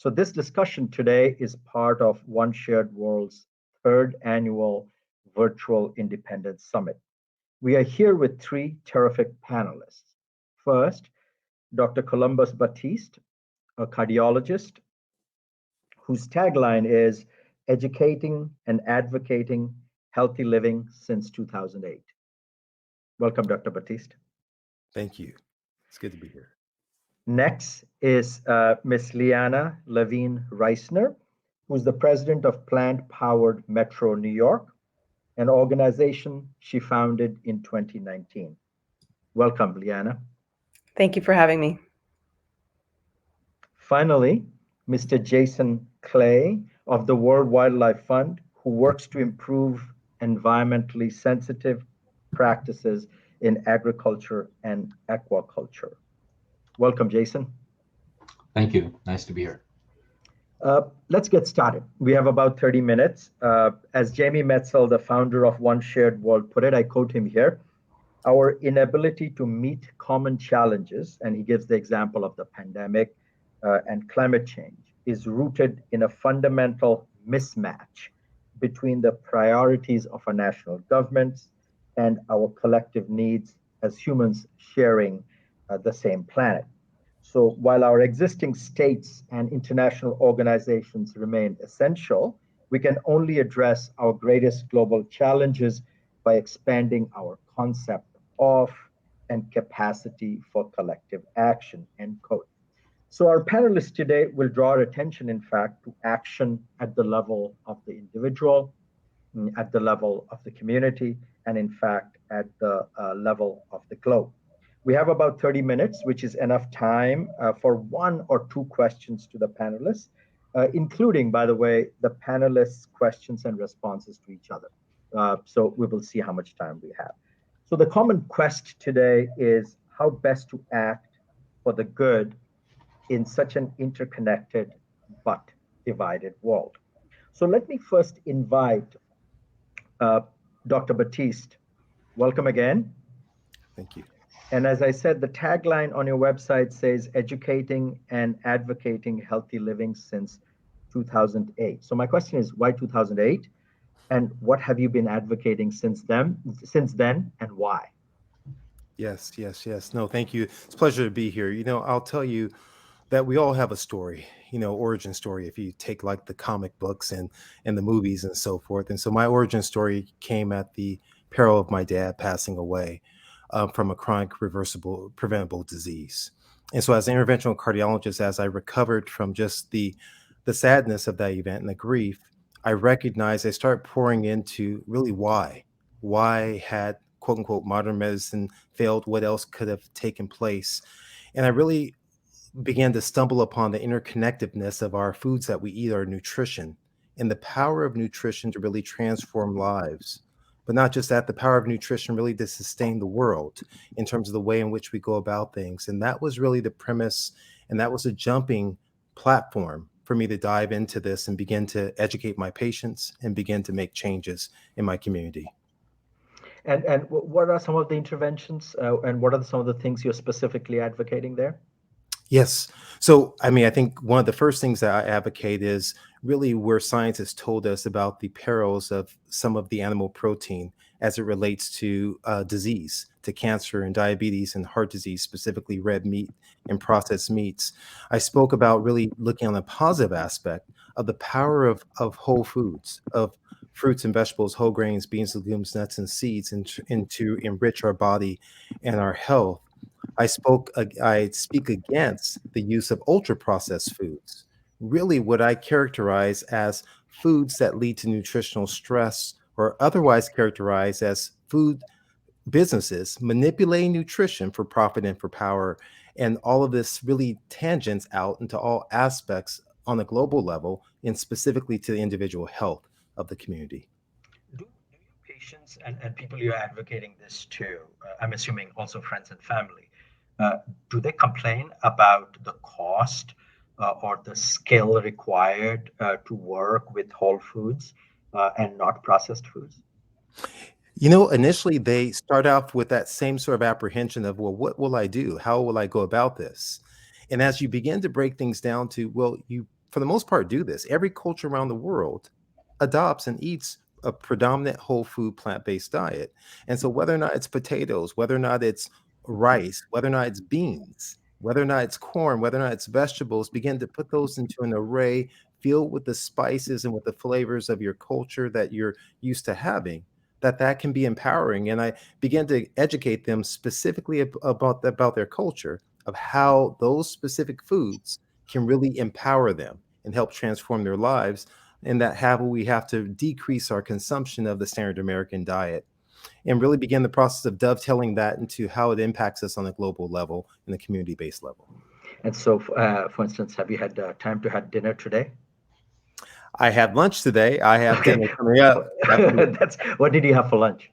So, this discussion today is part of One Shared World's third annual virtual Independence Summit. We are here with three terrific panelists. First, Dr. Columbus Batiste, a cardiologist whose tagline is Educating and Advocating Healthy Living Since 2008. Welcome, Dr. Batiste. Thank you. It's good to be here. Next is Miss Lianna Levine Reisner, who's the president of Plant Powered Metro New York, an organization she founded in 2019. Welcome, Lianna. Thank you for having me. Finally, Mr. Jason Clay of the World Wildlife Fund, who works to improve environmentally sensitive practices in agriculture and aquaculture. Welcome, Jason. Thank you. Nice to be here. Let's get started. We have about 30 minutes. As Jamie Metzel, the founder of One Shared World, put it, I quote him here, our inability to meet common challenges, and he gives the example of the pandemic and climate change, is rooted in a fundamental mismatch between the priorities of our national governments and our collective needs as humans sharing the same planet. So while our existing states and international organizations remain essential, we can only address our greatest global challenges by expanding our concept of and capacity for collective action, end quote. So our panelists today will draw our attention, in fact, to action at the level of the individual, at the level of the community, and in fact, at the level of the globe. We have about 30 minutes, which is enough time for one or two questions to the panelists, including, by the way, the panelists' questions and responses to each other. So we will see how much time we have. So the common quest today is how best to act for the good in such an interconnected but divided world. So let me first invite Dr. Batiste. Welcome again. Thank you. And as I said, the tagline on your website says educating and advocating healthy living since 2008. So my question is, why 2008? And what have you been advocating since then, and why? Yes. No, thank you. It's a pleasure to be here. I'll tell you that we all have a story, origin story, if you take like the comic books and the movies and so forth. And so my origin story came at the peril of my dad passing away from a chronic reversible preventable disease. And so as an interventional cardiologist, as I recovered from just the sadness of that event and the grief, I recognized I started pouring into really why had quote unquote modern medicine failed, what else could have taken place. And I really began to stumble upon the interconnectedness of our foods that we eat, our nutrition, and the power of nutrition to really transform lives. But not just that, the power of nutrition really to sustain the world in terms of the way in which we go about things. And that was really the premise, and that was a jumping platform for me to dive into this and begin to educate my patients and begin to make changes in my community. And what are some of the interventions and what are some of the things you're specifically advocating there? Yes. So, I think one of the first things that I advocate is really where science has told us about the perils of some of the animal protein as it relates to disease, to cancer and diabetes and heart disease, specifically red meat and processed meats. I spoke about really looking on the positive aspect of the power of whole foods, of fruits and vegetables, whole grains, beans, legumes, nuts, and seeds, and to enrich our body and our health. I speak against the use of ultra processed foods, really what I characterize as foods that lead to nutritional stress or otherwise characterized as food businesses manipulating nutrition for profit and for power. And all of this really tangents out into all aspects on a global level and specifically to the individual health of the community. Do your patients and people you're advocating this to, I'm assuming also friends and family, do they complain about the cost or the skill required to work with whole foods and not processed foods? Initially they start off with that same sort of apprehension of, well, what will I do? How will I go about this? And as you begin to break things down to, well, you for the most part, do this. Every culture around the world adopts and eats a predominant whole food plant-based diet. And so whether or not it's potatoes, whether or not it's rice, whether or not it's beans, whether or not it's corn, whether or not it's vegetables, begin to put those into an array filled with the spices and with the flavors of your culture that you're used to having, that can be empowering. And I began to educate them specifically about their culture, of how those specific foods can really empower them and help transform their lives, and that how we have to decrease our consumption of the standard American diet, and really begin the process of dovetailing that into how it impacts us on a global level and the community-based level. And so, for instance, have you had time to have dinner today? I had lunch today. I have Okay. dinner coming up. That's what did you have for lunch?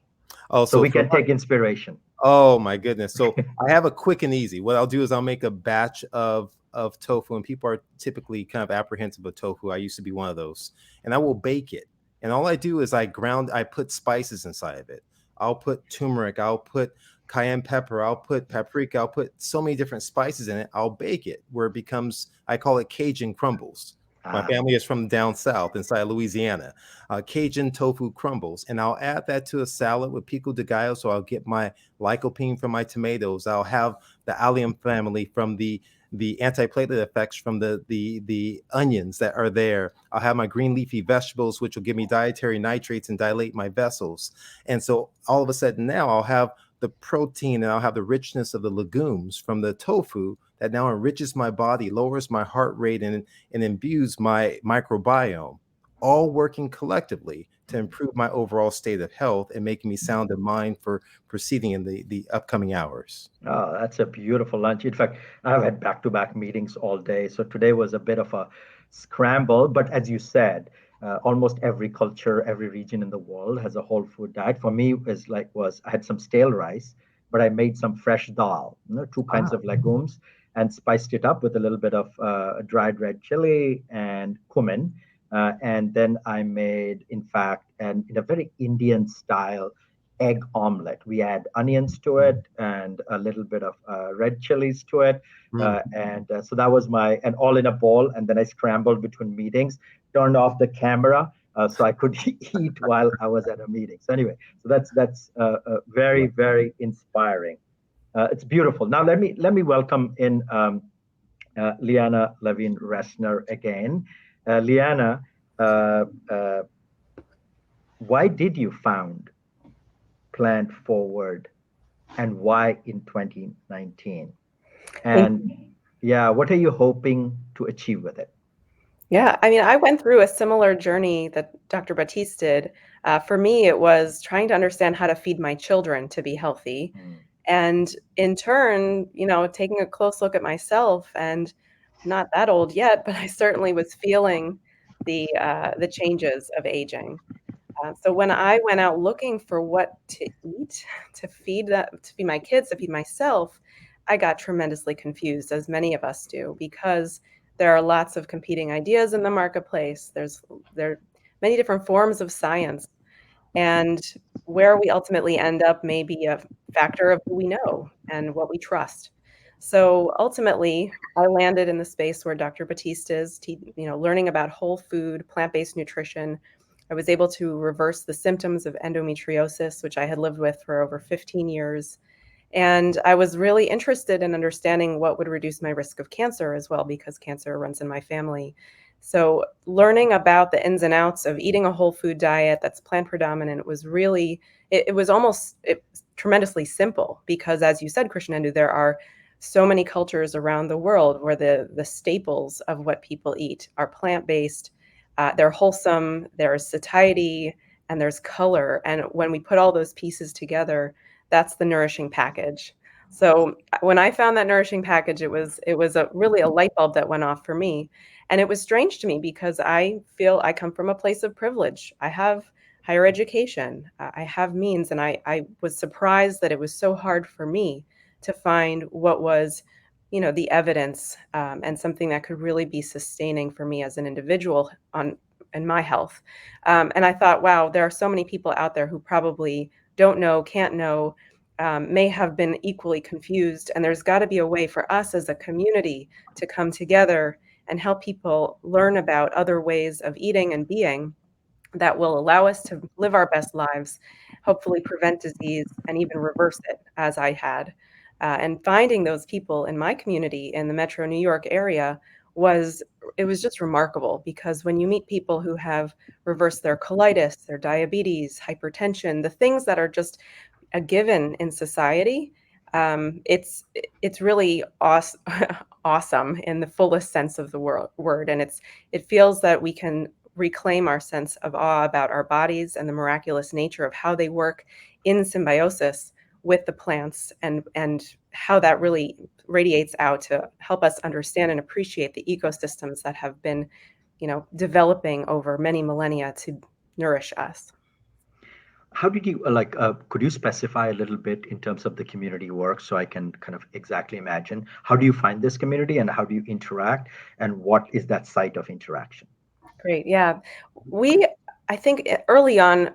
Oh, So we for can take inspiration. Oh my goodness. So I have a quick and easy. What I'll do is I'll make a batch of tofu, and people are typically kind of apprehensive of tofu. I used to be one of those. And I will bake it. And all I do is I put spices inside of it. I'll put turmeric, I'll put cayenne pepper, I'll put paprika, I'll put so many different spices in it. I'll bake it where it becomes, I call it Cajun crumbles. My family is from down south inside Louisiana. Cajun tofu crumbles, and I'll add that to a salad with pico de gallo. So I'll get my lycopene from my tomatoes. I'll have the allium family from the antiplatelet effects from the onions that are there. I'll have my green leafy vegetables, which will give me dietary nitrates and dilate my vessels. And so all of a sudden now I'll have the protein, and I'll have the richness of the legumes from the tofu that now enriches my body, lowers my heart rate, and imbues my microbiome, all working collectively to improve my overall state of health and making me sound of mind for proceeding in the upcoming hours. Oh, that's a beautiful lunch. In fact, I've had back-to-back meetings all day. So today was a bit of a scramble. But as you said, almost every culture, every region in the world has a whole food diet. For me, I had some stale rice, but I made some fresh dal, two kinds of legumes, and spiced it up with a little bit of dried red chili and cumin. And then I made, in fact, in a very Indian style, egg omelet. We add onions to it and a little bit of red chilies to it. So that was and all in a bowl. And then I scrambled between meetings, turned off the camera so I could eat while I was at a meeting. So anyway, so that's very, very inspiring. It's beautiful. Now let me welcome in Lianna Levine Reisner again. Lianna, why did you found Plant Forward, and why in 2019? And what are you hoping to achieve with it? Yeah, I mean, I went through a similar journey that Dr. Batiste did. For me, it was trying to understand how to feed my children to be healthy. And in turn, taking a close look at myself, and not that old yet, but I certainly was feeling the changes of aging. So when I went out looking for what to eat, to feed my kids, to feed myself, I got tremendously confused, as many of us do, because there are lots of competing ideas in the marketplace. There are many different forms of science, and where we ultimately end up may be a factor of who we know and what we trust. So ultimately, I landed in the space where Dr. Batiste is, learning about whole food, plant-based nutrition. I was able to reverse the symptoms of endometriosis, which I had lived with for over 15 years. And I was really interested in understanding what would reduce my risk of cancer as well, because cancer runs in my family. So learning about the ins and outs of eating a whole food diet that's plant predominant was really, it was tremendously simple, because as you said, Krishnendu, there are so many cultures around the world where the staples of what people eat are plant-based. They're wholesome, there's satiety, and there's color. And when we put all those pieces together, that's the nourishing package. So when I found that nourishing package, it was really a light bulb that went off for me. And it was strange to me, because I feel I come from a place of privilege. I have higher education, I have means, and I was surprised that it was so hard for me to find what was the evidence and something that could really be sustaining for me as an individual in my health. And I thought, wow, there are so many people out there who probably don't know, can't know, may have been equally confused. And there's got to be a way for us as a community to come together and help people learn about other ways of eating and being that will allow us to live our best lives, hopefully prevent disease and even reverse it, as I had. And finding those people in my community in the Metro New York area was just remarkable, because when you meet people who have reversed their colitis, their diabetes, hypertension, the things that are just a given in society, it's really awesome in the fullest sense of the word, and it feels that we can reclaim our sense of awe about our bodies and the miraculous nature of how they work in symbiosis with the plants, and how that really radiates out to help us understand and appreciate the ecosystems that have been, developing over many millennia to nourish us. How did you could you specify a little bit in terms of the community work so I can kind of exactly imagine how do you find this community and how do you interact and what is that site of interaction? Great. Yeah. I think early on,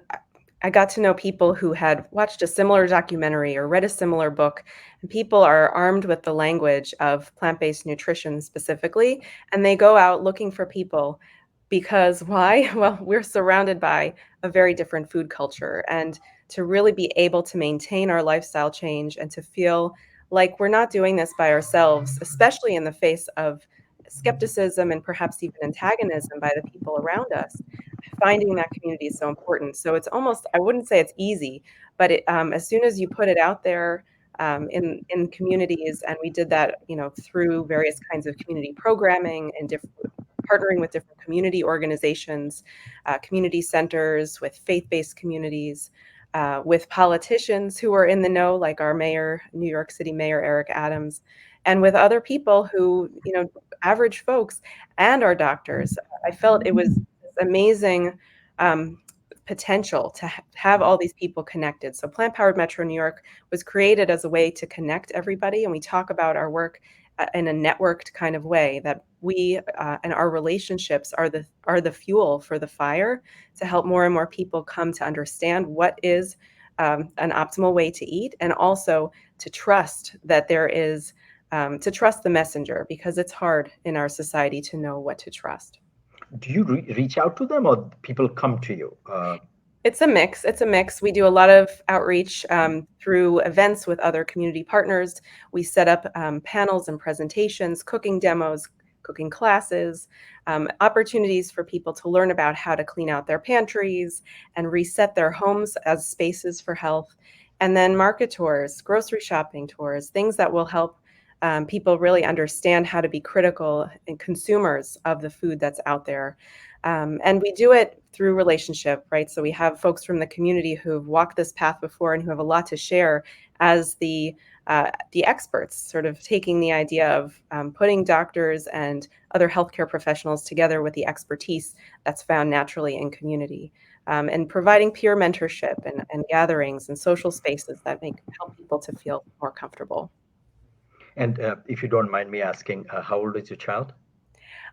I got to know people who had watched a similar documentary or read a similar book, and people are armed with the language of plant-based nutrition specifically, and they go out looking for people because why? Well, we're surrounded by a very different food culture, and to really be able to maintain our lifestyle change and to feel like we're not doing this by ourselves, especially in the face of skepticism and perhaps even antagonism by the people around us, finding that community is so important. So it's almost, I wouldn't say it's easy, but as soon as you put it out there in communities, and we did that, through various kinds of community programming and partnering with different community organizations, community centers, with faith-based communities, with politicians who are in the know, like our mayor, New York City Mayor Eric Adams, and with other people who, average folks and our doctors. I felt it was this amazing potential to have all these people connected. So Plant Powered Metro New York was created as a way to connect everybody, and we talk about our work in a networked kind of way, that we and our relationships are the fuel for the fire to help more and more people come to understand what is an optimal way to eat, and also to trust that there is to trust the messenger, because it's hard in our society to know what to trust. Do you reach out to them or people come to you? It's a mix. It's a mix. We do a lot of outreach through events with other community partners. We set up panels and presentations, cooking demos, cooking classes, opportunities for people to learn about how to clean out their pantries and reset their homes as spaces for health. And then market tours, grocery shopping tours, things that will help people really understand how to be critical and consumers of the food that's out there. And we do it through relationship, right? So we have folks from the community who've walked this path before and who have a lot to share as the experts, sort of taking the idea of putting doctors and other healthcare professionals together with the expertise that's found naturally in community, and providing peer mentorship and gatherings and social spaces that help people to feel more comfortable. And if you don't mind me asking, how old is your child?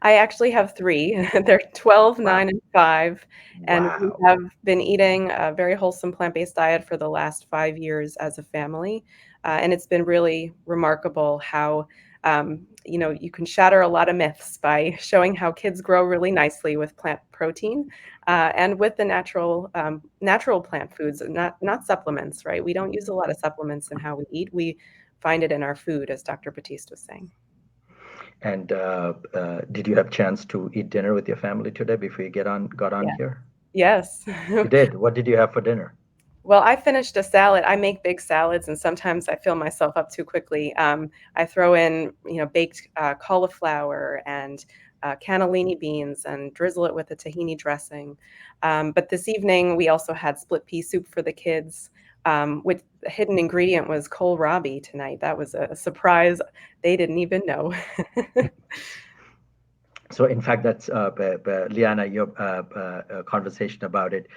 I actually have 3. They're 12, Wow. 9, and 5, and we Wow. have been eating a very wholesome plant-based diet for the last 5 years as a family, and it's been really remarkable how, you can shatter a lot of myths by showing how kids grow really nicely with plant protein, and with the natural plant foods, not supplements, right? We don't use a lot of supplements in how we eat. We find it in our food, as Dr. Batiste was saying. And did you have a chance to eat dinner with your family today before you got on Yeah. here? Yes. You did. What did you have for dinner? Well, I finished a salad. I make big salads, and sometimes I fill myself up too quickly. I throw in, baked cauliflower and cannellini beans and drizzle it with a tahini dressing. But this evening, we also had split pea soup for the kids, with the hidden ingredient was kohlrabi tonight. That was a surprise. They didn't even know. So, in fact, that's Lianna, your conversation about it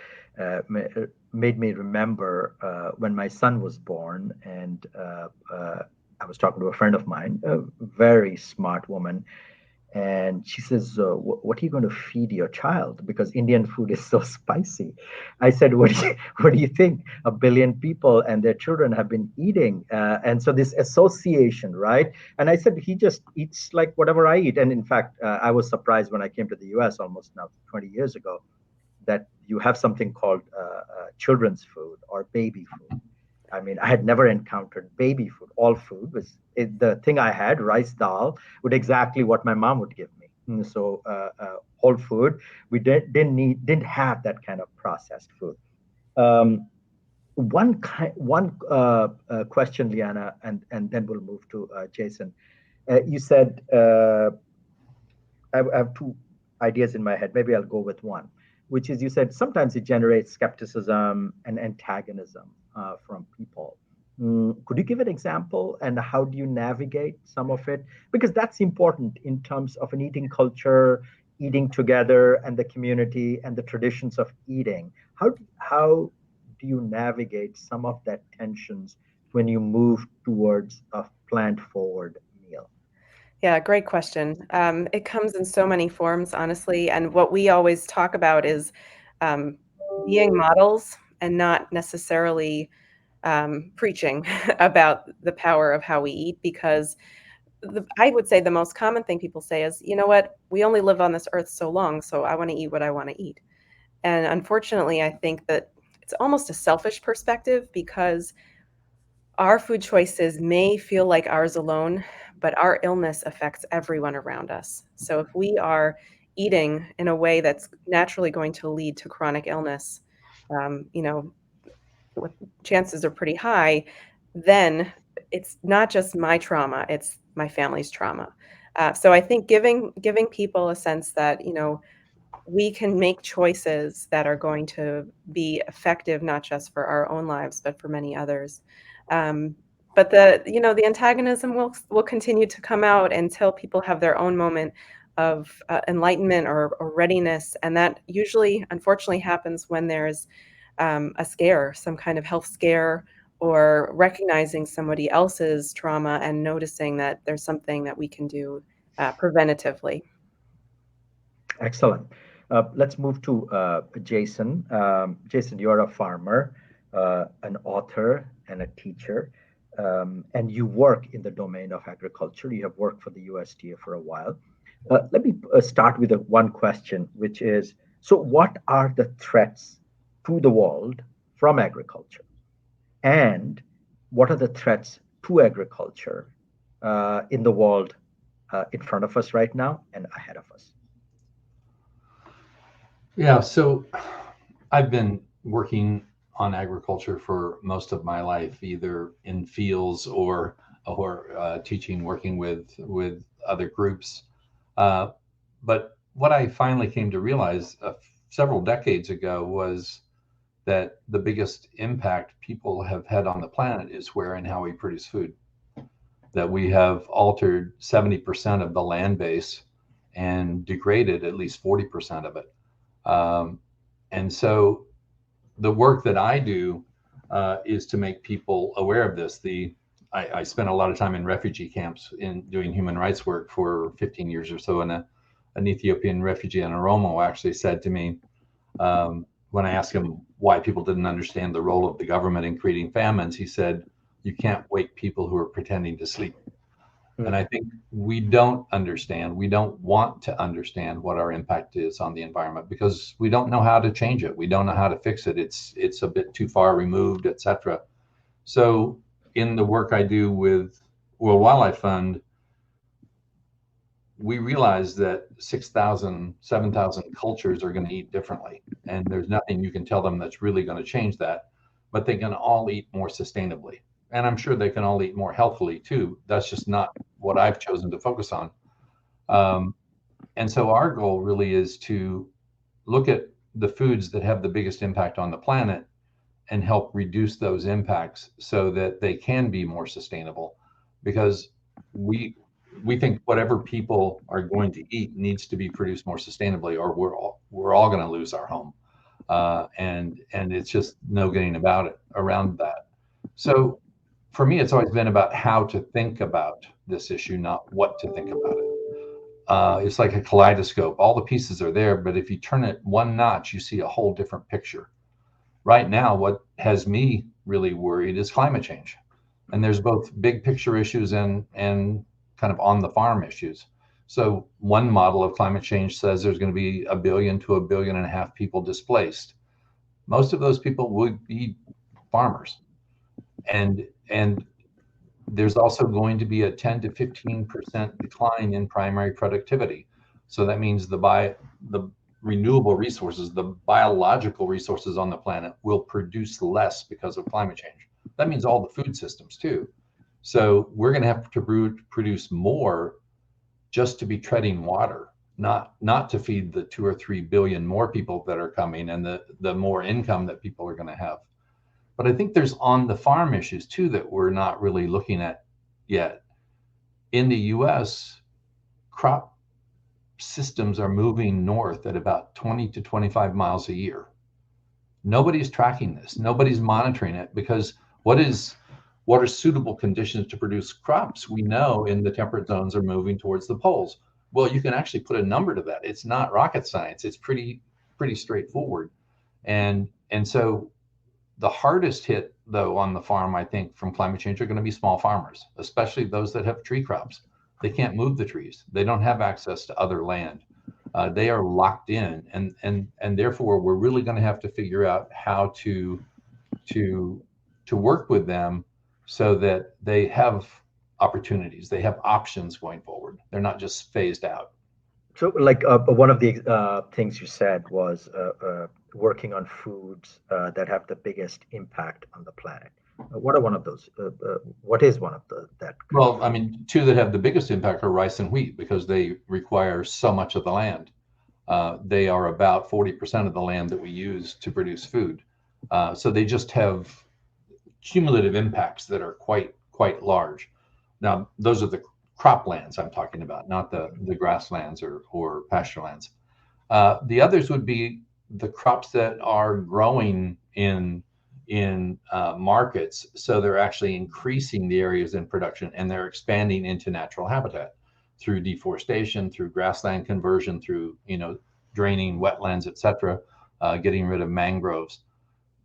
made me remember when my son was born, and I was talking to a friend of mine, a very smart woman, And she says, what are you going to feed your child? Because Indian food is so spicy. I said, what do you think? 1 billion people and their children have been eating. And so this association, right? And I said, he just eats like whatever I eat. And in fact, I was surprised when I came to the US almost now 20 years ago that you have something called children's food or baby food. I mean, I had never encountered baby food. All food was the thing I had, rice dal, with exactly what my mom would give me. So whole food. We didn't have that kind of processed food. One question, Lianna, and then we'll move to Jason. You said I have two ideas in my head. Maybe I'll go with one, which is you said sometimes it generates skepticism and antagonism from people. Could you give an example and how do you navigate some of it? Because that's important in terms of an eating culture, eating together, and the community and the traditions of eating. How do you navigate some of that tensions when you move towards a plant forward meal? Yeah, great question. It comes in so many forms, honestly. And what we always talk about is being models and not necessarily preaching about the power of how we eat, because I would say the most common thing people say is, you know what, we only live on this earth so long, so I want to eat what I want to eat. And unfortunately, I think that it's almost a selfish perspective because our food choices may feel like ours alone, but our illness affects everyone around us. So if we are eating in a way that's naturally going to lead to chronic illness, you know, chances are pretty high, then it's not just my trauma, it's my family's trauma. So I think giving people a sense that, you know, we can make choices that are going to be effective, not just for our own lives, but for many others. But the antagonism will continue to come out until people have their own moment of enlightenment or readiness. And that usually, unfortunately, happens when there's a scare, some kind of health scare, or recognizing somebody else's trauma and noticing that there's something that we can do preventatively. Excellent. Let's move to Jason. Jason, you're a farmer, an author, and a teacher, and you work in the domain of agriculture. You have worked for the USDA for a while. Let me start with one question, which is, so what are the threats to the world from agriculture? And what are the threats to agriculture in the world in front of us right now and ahead of us? Yeah, so I've been working on agriculture for most of my life, either in fields or teaching, working with other groups. But what I finally came to realize several decades ago was that the biggest impact people have had on the planet is where and how we produce food. That we have altered 70% of the land base and degraded at least 40% of it. And so the work that I do is to make people aware of this. I spent a lot of time in refugee camps in doing human rights work for 15 years or so. And an Ethiopian refugee in Oromo actually said to me, when I asked him why people didn't understand the role of the government in creating famines, he said, you can't wake people who are pretending to sleep. And I think we don't understand, we don't want to understand what our impact is on the environment because we don't know how to change it. We don't know how to fix it. It's a bit too far removed, et cetera. So in the work I do with World Wildlife Fund, we realize that 6,000, 7,000 cultures are going to eat differently. And there's nothing you can tell them that's really going to change that, but they can all eat more sustainably. And I'm sure they can all eat more healthily too. That's just not what I've chosen to focus on. And so our goal really is to look at the foods that have the biggest impact on the planet and help reduce those impacts so that they can be more sustainable. Because we think whatever people are going to eat needs to be produced more sustainably, or we're all going to lose our home. And it's just no getting around that. So for me, it's always been about how to think about this issue, not what to think about it. it's like a kaleidoscope. All the pieces are there, but if you turn it one notch, you see a whole different picture. Right now, what has me really worried is climate change. And there's both big picture issues and kind of on the farm issues. So one model of climate change says there's going to be 1 billion to 1.5 billion people displaced. Most of those people would be farmers. And there's also going to be a 10 to 15% decline in primary productivity. So that means the renewable resources, the biological resources on the planet will produce less because of climate change. That means all the food systems too. So we're going to have to produce more just to be treading water, not to feed the 2 or 3 billion more people that are coming and the more income that people are going to have. But I think there's on the farm issues too that we're not really looking at yet. In the US, crop systems are moving north at about 20 to 25 miles a year. Nobody's tracking this. Nobody's monitoring it, because what are suitable conditions to produce crops? We know in the temperate zones are moving towards the poles. Well, you can actually put a number to that. It's not rocket science. It's pretty straightforward. And so the hardest hit, though, on the farm, I think, from climate change are going to be small farmers, especially those that have tree crops. They can't move the trees. They don't have access to other land. They are locked in, and therefore we're really going to have to figure out how to work with them so that they have opportunities, they have options going forward. They're not just phased out. So, like one of the things you said was working on foods that have the biggest impact on the planet. What are one of those? What is one of that? Well, I mean, two that have the biggest impact are rice and wheat, because they require so much of the land. They are about 40% of the land that we use to produce food. So they just have cumulative impacts that are quite large. Now, those are the croplands I'm talking about, not the grasslands or pasture lands. The others would be the crops that are growing in markets, so they're actually increasing the areas in production, and they're expanding into natural habitat through deforestation, through grassland conversion, through draining wetlands, etc., getting rid of mangroves.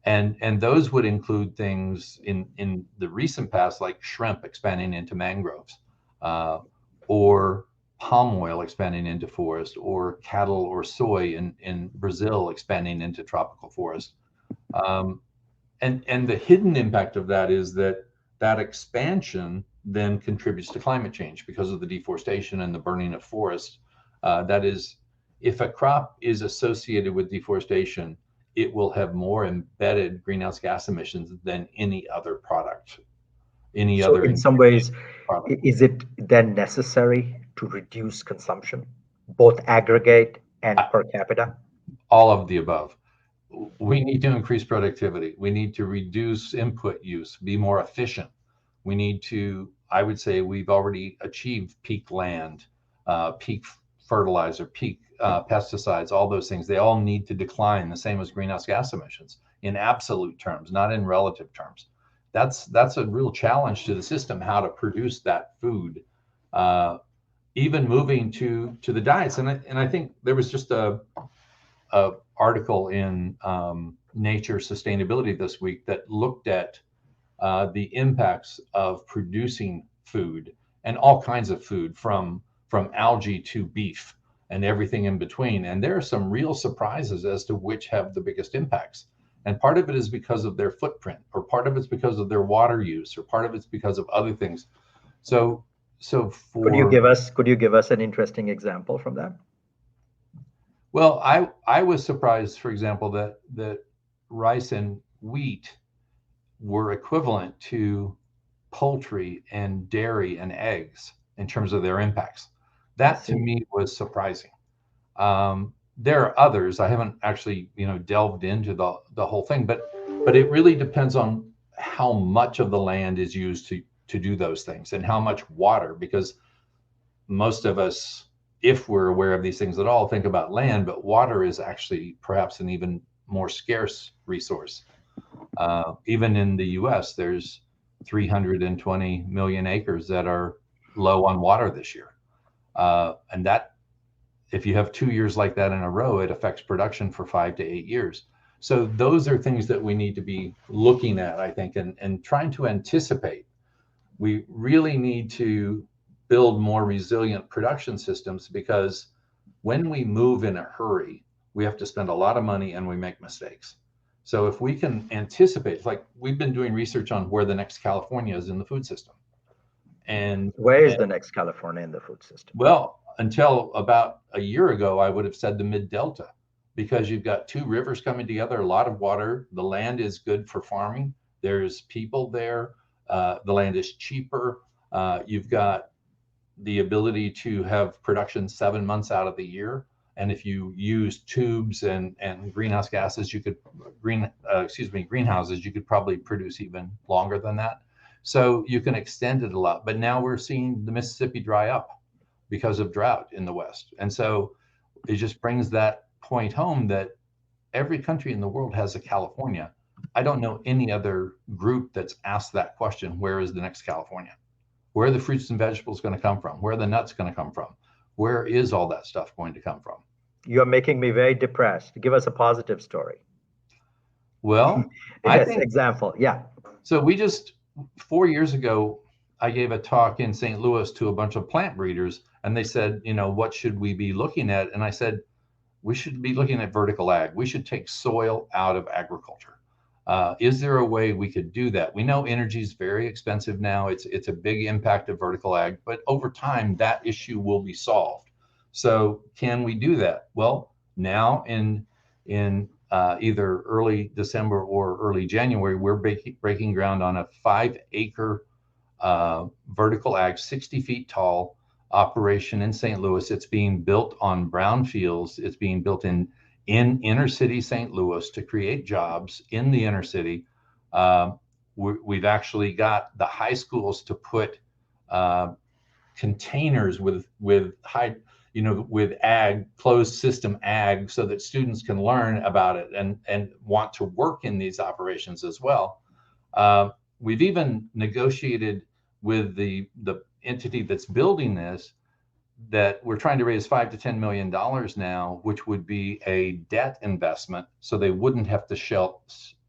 And those would include things in the recent past, like shrimp expanding into mangroves, or palm oil expanding into forest, or cattle or soy in Brazil expanding into tropical forest. And the hidden impact of that is that expansion then contributes to climate change because of the deforestation and the burning of forests. That is, if a crop is associated with deforestation, it will have more embedded greenhouse gas emissions than any other product. So in some ways, is it then necessary to reduce consumption, both aggregate and per capita? All of the above. We need to increase productivity. We need to reduce input use, be more efficient. We need to, I would say we've already achieved peak land, peak fertilizer, peak pesticides, all those things. They all need to decline, the same as greenhouse gas emissions, in absolute terms, not in relative terms. That's a real challenge to the system, how to produce that food, even moving to the diets. And I think there was just a article in Nature Sustainability this week that looked at the impacts of producing food, and all kinds of food, from algae to beef and everything in between. And there are some real surprises as to which have the biggest impacts. And part of it is because of their footprint, or part of it's because of their water use, or part of it's because of other things. So could you give us an interesting example from that? Well, I was surprised, for example, that rice and wheat were equivalent to poultry and dairy and eggs in terms of their impacts. That to me was surprising. There are others. I haven't actually, delved into the whole thing, but it really depends on how much of the land is used to do those things, and how much water, because most of us, if we're aware of these things at all, think about land, but water is actually perhaps an even more scarce resource. Even in the US, there's 320 million acres that are low on water this year. And that, if you have 2 years like that in a row, it affects production for 5 to 8 years. So those are things that we need to be looking at, I think, and trying to anticipate. We really need to build more resilient production systems, because when we move in a hurry, we have to spend a lot of money and we make mistakes. So if we can anticipate, like we've been doing research on where the next California is in the food system. And where is the next California in the food system? Well, until about a year ago, I would have said the mid Delta, because you've got two rivers coming together, a lot of water. The land is good for farming. There's people there. The land is cheaper. You've got the ability to have production 7 months out of the year. And if you use tubes and greenhouse gases, you could greenhouses, you could probably produce even longer than that. So you can extend it a lot. But now we're seeing the Mississippi dry up because of drought in the West. And so it just brings that point home that every country in the world has a California. I don't know any other group that's asked that question: where is the next California? Where are the fruits and vegetables going to come from? Where are the nuts going to come from? Where is all that stuff going to come from? You're making me very depressed. Give us a positive story. Well, yes, example. Yeah. So we just, 4 years ago, I gave a talk in St. Louis to a bunch of plant breeders, and they said, what should we be looking at? And I said, we should be looking at vertical ag. We should take soil out of agriculture. Is there a way we could do that? We know energy is very expensive now. It's a big impact of vertical ag, but over time that issue will be solved. So can we do that? Well, now in either early December or early January, we're breaking ground on a 5-acre vertical ag, 60 feet tall operation in St. Louis. It's being built on brownfields. It's being built in inner city St. Louis to create jobs in the inner city. We've actually got the high schools to put containers with high, with ag, closed system ag, so that students can learn about it and want to work in these operations as well. We've even negotiated with the entity that's building this, that we're trying to raise $5 to $10 million now, which would be a debt investment, so they wouldn't have to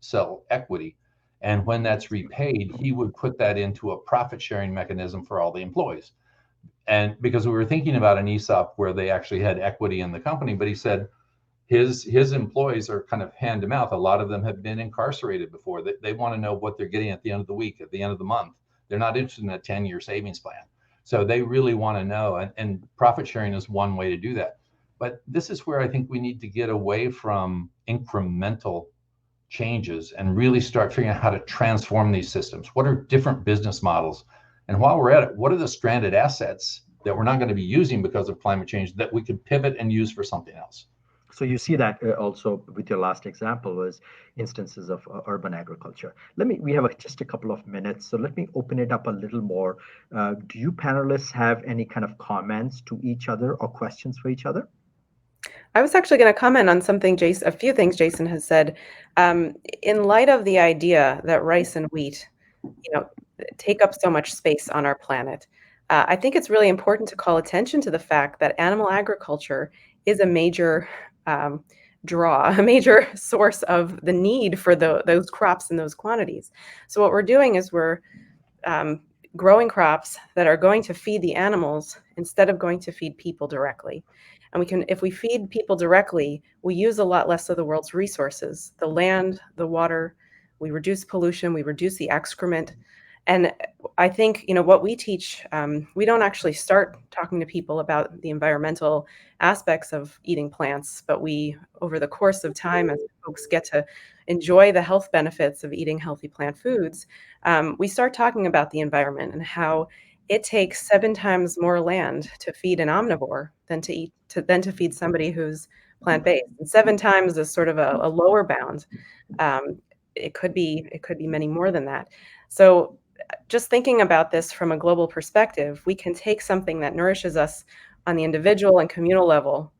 sell equity. And when that's repaid, he would put that into a profit sharing mechanism for all the employees. And because we were thinking about an ESOP where they actually had equity in the company, but he said his employees are kind of hand to mouth. A lot of them have been incarcerated before. They want to know what they're getting at the end of the week, at the end of the month. They're not interested in a 10-year savings plan. So they really want to know, and profit sharing is one way to do that. But this is where I think we need to get away from incremental changes and really start figuring out how to transform these systems. What are different business models? And while we're at it, what are the stranded assets that we're not going to be using because of climate change that we could pivot and use for something else? So you see that also with your last example was instances of urban agriculture. We have just a couple of minutes, so let me open it up a little more. Do you panelists have any kind of comments to each other or questions for each other? I was actually going to comment on a few things Jason has said. In light of the idea that rice and wheat, take up so much space on our planet, I think it's really important to call attention to the fact that animal agriculture is a major a major source of the need for those crops in those quantities. So what we're doing is we're growing crops that are going to feed the animals instead of going to feed people directly. And if we feed people directly, we use a lot less of the world's resources, the land, the water, we reduce pollution, we reduce the excrement. And I think, what we teach, we don't actually start talking to people about the environmental aspects of eating plants, but over the course of time, as folks get to enjoy the health benefits of eating healthy plant foods, we start talking about the environment and how it takes 7 times more land to feed an omnivore than to feed somebody who's plant-based. And 7 times is sort of a lower bound. It could be many more than that. So just thinking about this from a global perspective, we can take something that nourishes us on the individual and communal level,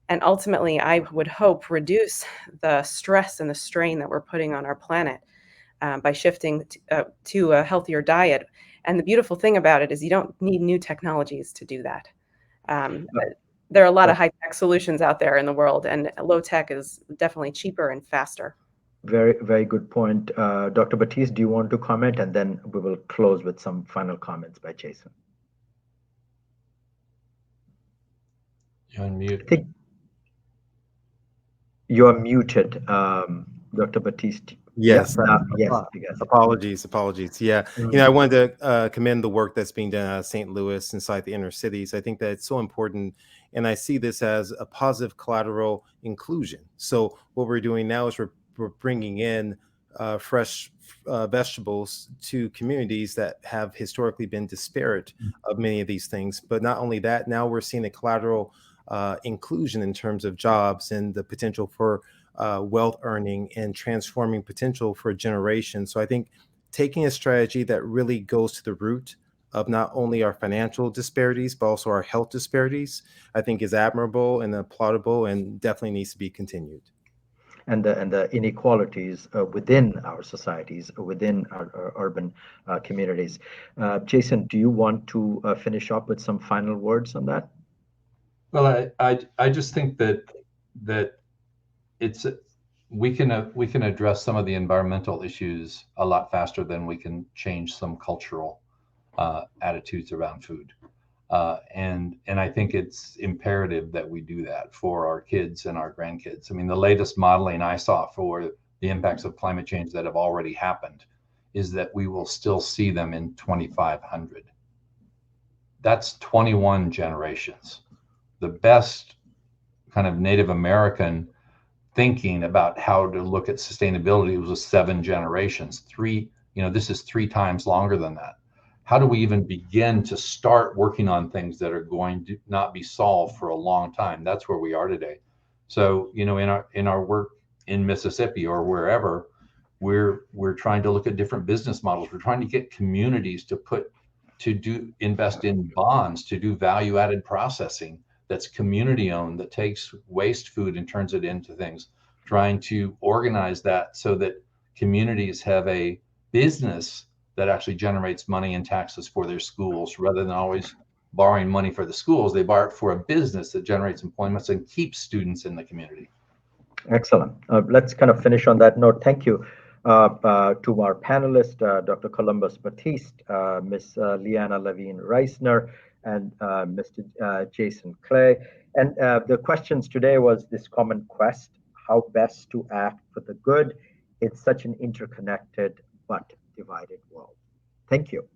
and ultimately, I would hope, reduce the stress and the strain that we're putting on our planet by shifting to a healthier diet. And the beautiful thing about it is you don't need new technologies to do that. But there are a lot of high-tech solutions out there in the world, and low-tech is definitely cheaper and faster. Very, very good point. Dr. Batiste, do you want to comment? And then we will close with some final comments by Jason. You're on mute. I think you are muted, Dr. Batiste. Yes. Yes, I guess. Apologies. Yeah. I wanted to commend the work that's being done out of St. Louis inside the inner cities. I think that it's so important. And I see this as a positive collateral inclusion. So what we're doing now is we're bringing in fresh vegetables to communities that have historically been disparate of many of these things. But not only that, now we're seeing a collateral inclusion in terms of jobs and the potential for wealth earning and transforming potential for a generation. So I think taking a strategy that really goes to the root of not only our financial disparities, but also our health disparities, I think is admirable and applaudable and definitely needs to be continued. And the inequalities within our societies, within our urban communities. Jason, do you want to finish up with some final words on that? Well, I just think that it's we can address some of the environmental issues a lot faster than we can change some cultural attitudes around food. And I think it's imperative that we do that for our kids and our grandkids. I mean, the latest modeling I saw for the impacts of climate change that have already happened is that we will still see them in 2500. That's 21 generations. The best kind of Native American thinking about how to look at sustainability was 7 generations. This is 3 times longer than that. How do we even begin to start working on things that are going to not be solved for a long time? That's where we are today. So, in our work in Mississippi or wherever, we're trying to look at different business models. We're trying to get communities to invest in bonds, to do value-added processing that's community owned, that takes waste food and turns it into things, trying to organize that so that communities have a business that actually generates money and taxes for their schools, rather than always borrowing money for the schools. They borrow it for a business that generates employment and keeps students in the community. Excellent. Let's kind of finish on that note. Thank you to our panelists, Dr. Columbus Batiste, Ms. Lianna Levine Reisner, and Mr. Jason Clay. And the questions today was this common quest, how best to act for the good in such an interconnected but divided world. Thank you.